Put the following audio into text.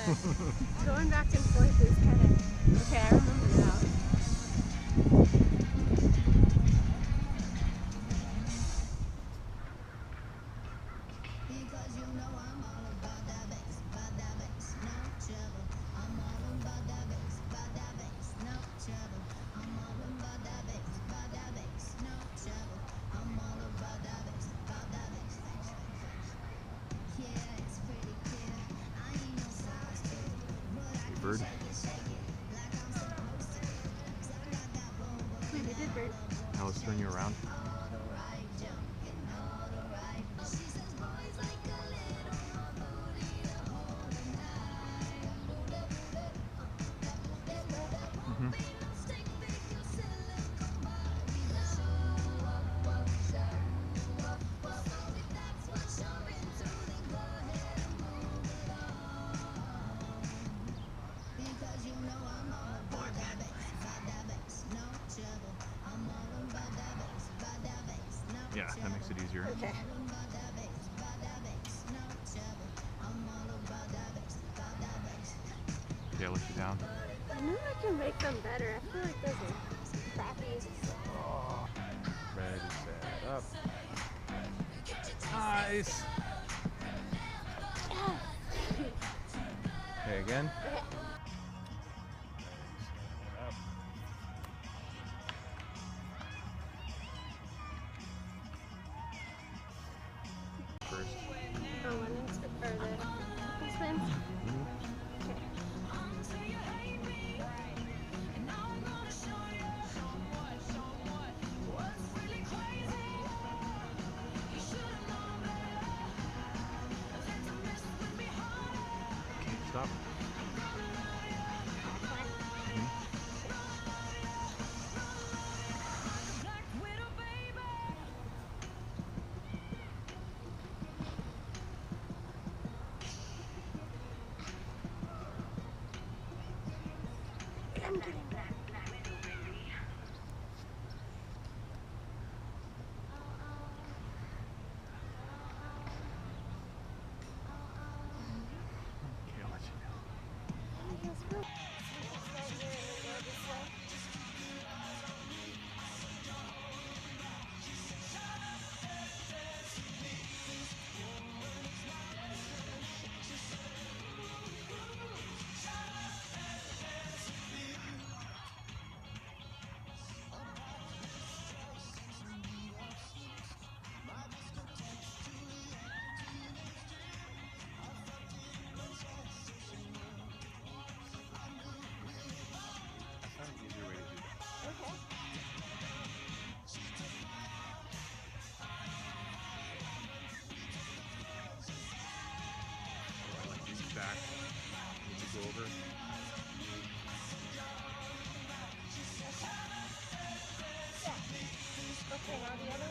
Going back and forth is kind of okay. I remember now. Hey, bird. Wait, we did bird. Now let's turn you around. Mm-hmm. Yeah, that makes it easier. Okay. Yeah, lift it down. I know I can make them better. I feel like those are crappy. Oh, ready, set, up. Nice. Okay, again. Okay. Up. First. Oh, one and two, or the couple spins? Okay. Okay, stop.